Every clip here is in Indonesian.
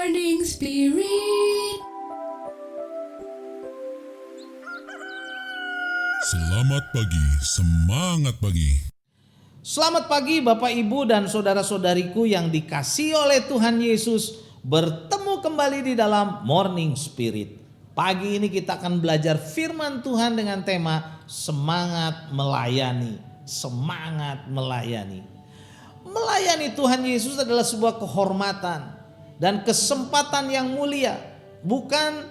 Morning Spirit. Selamat pagi, semangat pagi. Selamat pagi Bapak Ibu dan saudara-saudariku yang dikasihi oleh Tuhan Yesus. Bertemu kembali di dalam Morning Spirit. Pagi ini kita akan belajar firman Tuhan dengan tema semangat melayani. Semangat melayani. Melayani Tuhan Yesus adalah sebuah kehormatan dan kesempatan yang mulia, bukan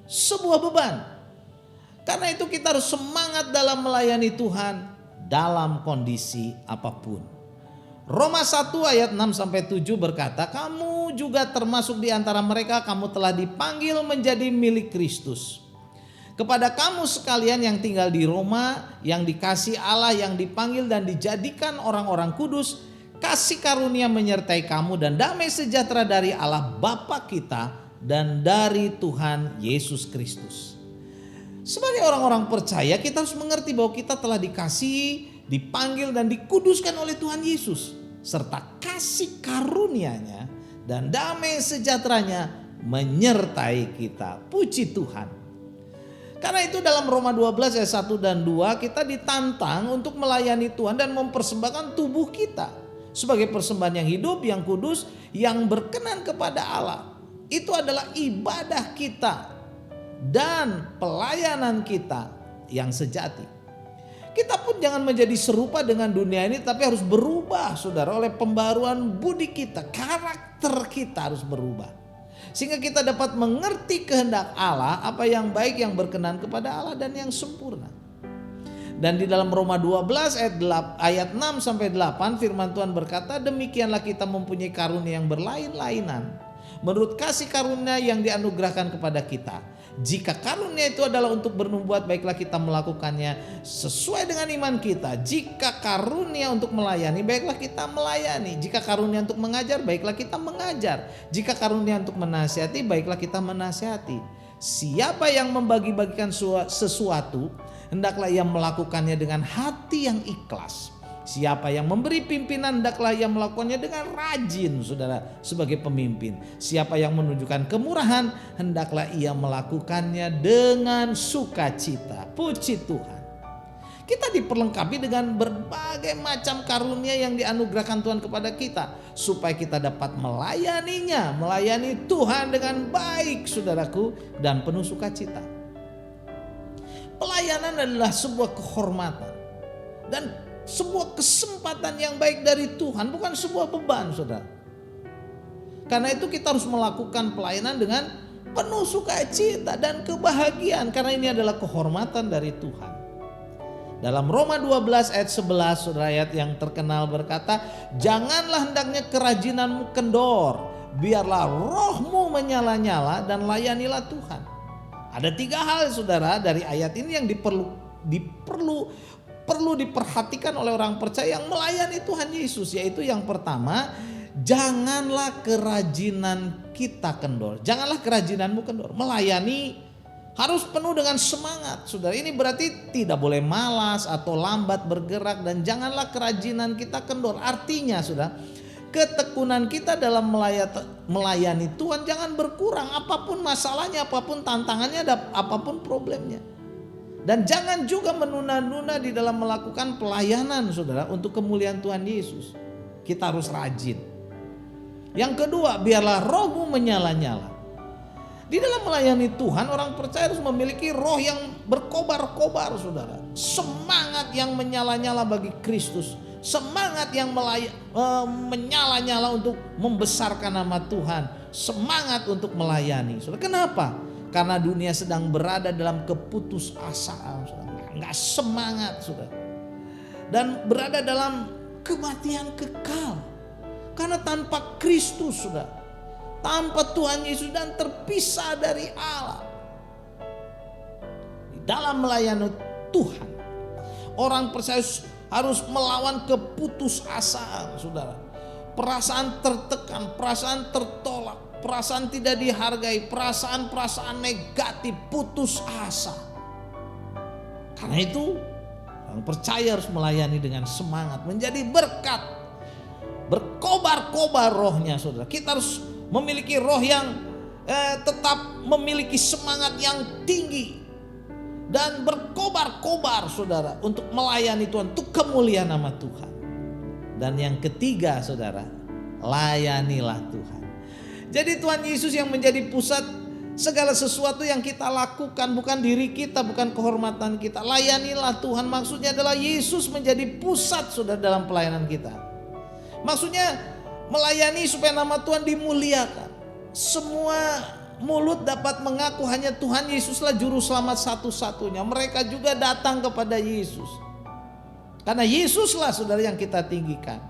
sebuah beban. Karena itu kita harus semangat dalam melayani Tuhan dalam kondisi apapun. Roma 1 ayat 6-7 berkata, kamu juga termasuk di antara mereka, kamu telah dipanggil menjadi milik Kristus. Kepada kamu sekalian yang tinggal di Roma, yang dikasihi Allah, yang dipanggil dan dijadikan orang-orang kudus, kasih karunia menyertai kamu dan damai sejahtera dari Allah Bapa kita dan dari Tuhan Yesus Kristus. Sebagai orang-orang percaya kita harus mengerti bahwa kita telah dikasihi, dipanggil dan dikuduskan oleh Tuhan Yesus. Serta kasih karunia-Nya dan damai sejahteranya menyertai kita. Puji Tuhan. Karena itu dalam Roma 12 ayat 1 dan 2 kita ditantang untuk melayani Tuhan dan mempersembahkan tubuh kita sebagai persembahan yang hidup, yang kudus, yang berkenan kepada Allah. Itu adalah ibadah kita dan pelayanan kita yang sejati. Kita pun jangan menjadi serupa dengan dunia ini, tapi harus berubah saudara oleh pembaruan budi kita. Karakter kita harus berubah sehingga kita dapat mengerti kehendak Allah, apa yang baik, yang berkenan kepada Allah dan yang sempurna. Dan di dalam Roma 12 ayat 6-8 firman Tuhan berkata, demikianlah kita mempunyai karunia yang berlain-lainan menurut kasih karunia yang dianugerahkan kepada kita. Jika karunia itu adalah untuk bernubuat, baiklah kita melakukannya sesuai dengan iman kita. Jika karunia untuk melayani, baiklah kita melayani. Jika karunia untuk mengajar, baiklah kita mengajar. Jika karunia untuk menasihati, baiklah kita menasihati. Siapa yang membagi-bagikan sesuatu, hendaklah ia melakukannya dengan hati yang ikhlas. Siapa yang memberi pimpinan, hendaklah ia melakukannya dengan rajin, saudara, sebagai pemimpin. Siapa yang menunjukkan kemurahan, hendaklah ia melakukannya dengan sukacita. Puji Tuhan. Kita diperlengkapi dengan berbagai macam karunia yang dianugerahkan Tuhan kepada kita, supaya kita dapat melayaninya, melayani Tuhan dengan baik, saudaraku, dan penuh sukacita. Pelayanan adalah sebuah kehormatan dan sebuah kesempatan yang baik dari Tuhan, bukan sebuah beban, saudara. Karena itu kita harus melakukan pelayanan dengan penuh sukacita dan kebahagiaan, karena ini adalah kehormatan dari Tuhan. Dalam Roma 12 ayat 11, saudara, ayat yang terkenal berkata, janganlah hendaknya kerajinanmu kendor, biarlah rohmu menyala-nyala dan layanilah Tuhan. Ada 3 hal, saudara, dari ayat ini yang perlu diperhatikan oleh orang percaya yang melayani Tuhan Yesus, yaitu yang pertama, janganlah kerajinan kita kendor. Janganlah kerajinanmu kendor. Melayani harus penuh dengan semangat, saudara. Ini berarti tidak boleh malas atau lambat bergerak, dan janganlah kerajinan kita kendor. Artinya, saudara, ketekunan kita dalam melayani Tuhan jangan berkurang, apapun masalahnya, apapun tantangannya, apapun problemnya. Dan jangan juga menunda-nunda di dalam melakukan pelayanan, saudara, untuk kemuliaan Tuhan Yesus. Kita harus rajin. Yang kedua, biarlah rohmu menyala-nyala. Di dalam melayani Tuhan, orang percaya harus memiliki roh yang berkobar-kobar, saudara. Semangat yang menyala-nyala bagi Kristus. Semangat yang menyala-nyala untuk membesarkan nama Tuhan. Semangat untuk melayani, saudara. Kenapa? Karena dunia sedang berada dalam keputusasaan, nggak semangat, saudara, dan berada dalam kematian kekal. Karena tanpa Kristus, saudara, tanpa Tuhan Yesus dan terpisah dari Allah. Di dalam melayani Tuhan, orang percaya harus melawan keputusasaan, saudara. Perasaan tertekan, perasaan tertolak, perasaan tidak dihargai, perasaan-perasaan negatif, putus asa. Karena itu orang percaya harus melayani dengan semangat, menjadi berkat, berkobar-kobar rohnya, saudara. Kita harus memiliki roh yang tetap memiliki semangat yang tinggi dan berkobar-kobar saudara untuk melayani Tuhan, untuk kemuliaan nama Tuhan. Dan yang ketiga saudara, layanilah Tuhan. Jadi Tuhan Yesus yang menjadi pusat segala sesuatu yang kita lakukan, bukan diri kita, bukan kehormatan kita. Layanilah Tuhan, maksudnya adalah Yesus menjadi pusat saudara dalam pelayanan kita. Maksudnya melayani supaya nama Tuhan dimuliakan. Semua mulut dapat mengaku hanya Tuhan Yesuslah juru selamat satu-satunya. Mereka juga datang kepada Yesus. Karena Yesuslah saudara yang kita tinggikan.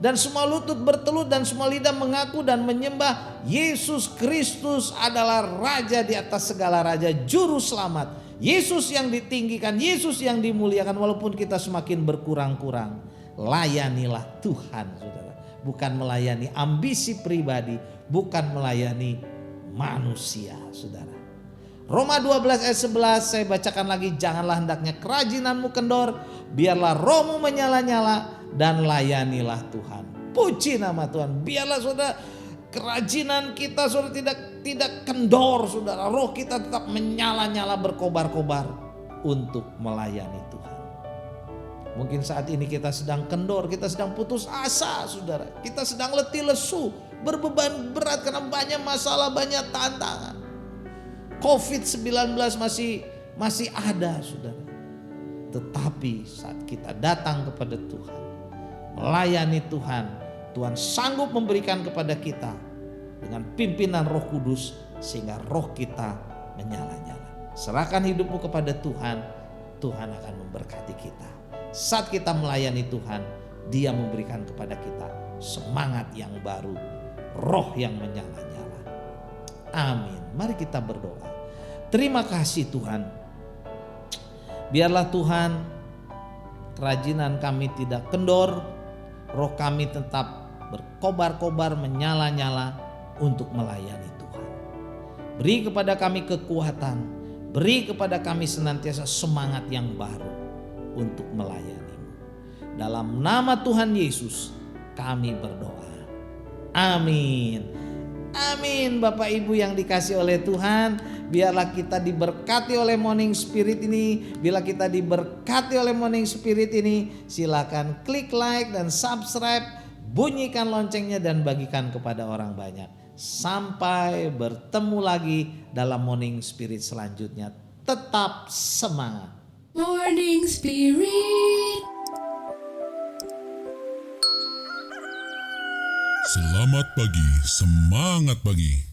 Dan semua lutut bertelut dan semua lidah mengaku dan menyembah Yesus Kristus adalah Raja di atas segala raja, juru selamat. Yesus yang ditinggikan, Yesus yang dimuliakan walaupun kita semakin berkurang-kurang. Layanilah Tuhan saudara. Bukan melayani ambisi pribadi, bukan melayani manusia saudara. Roma 12 ayat 11 saya bacakan lagi. Janganlah hendaknya kerajinanmu kendor, biarlah rohmu menyala-nyala dan layanilah Tuhan. Puji nama Tuhan. Biarlah saudara kerajinan kita saudara tidak kendor saudara. Roh kita tetap menyala-nyala berkobar-kobar untuk melayani Tuhan. Mungkin saat ini kita sedang kendor, kita sedang putus asa saudara. Kita sedang letih lesu, berbeban berat karena banyak masalah, banyak tantangan. COVID-19 masih ada saudara. Tetapi saat kita datang kepada Tuhan, melayani Tuhan, Tuhan sanggup memberikan kepada kita dengan pimpinan Roh Kudus sehingga roh kita menyala-nyala. Serahkan hidupmu kepada Tuhan, Tuhan akan memberkati kita. Saat kita melayani Tuhan, Dia memberikan kepada kita semangat yang baru, roh yang menyala-nyala. Amin. Mari kita berdoa. Terima kasih Tuhan. Biarlah Tuhan kerajinan kami tidak kendor, roh kami tetap berkobar-kobar, menyala-nyala untuk melayani Tuhan. Beri kepada kami kekuatan, beri kepada kami senantiasa semangat yang baru untuk melayani-Mu. Dalam nama Tuhan Yesus kami berdoa. Amin. Amin. Bapak Ibu yang dikasih oleh Tuhan, biarlah kita diberkati oleh Morning Spirit ini. Bila kita diberkati oleh Morning Spirit ini, silakan klik like dan subscribe, bunyikan loncengnya dan bagikan kepada orang banyak. Sampai bertemu lagi dalam Morning Spirit selanjutnya. Tetap semangat. Morning Spirit. Selamat pagi, semangat pagi.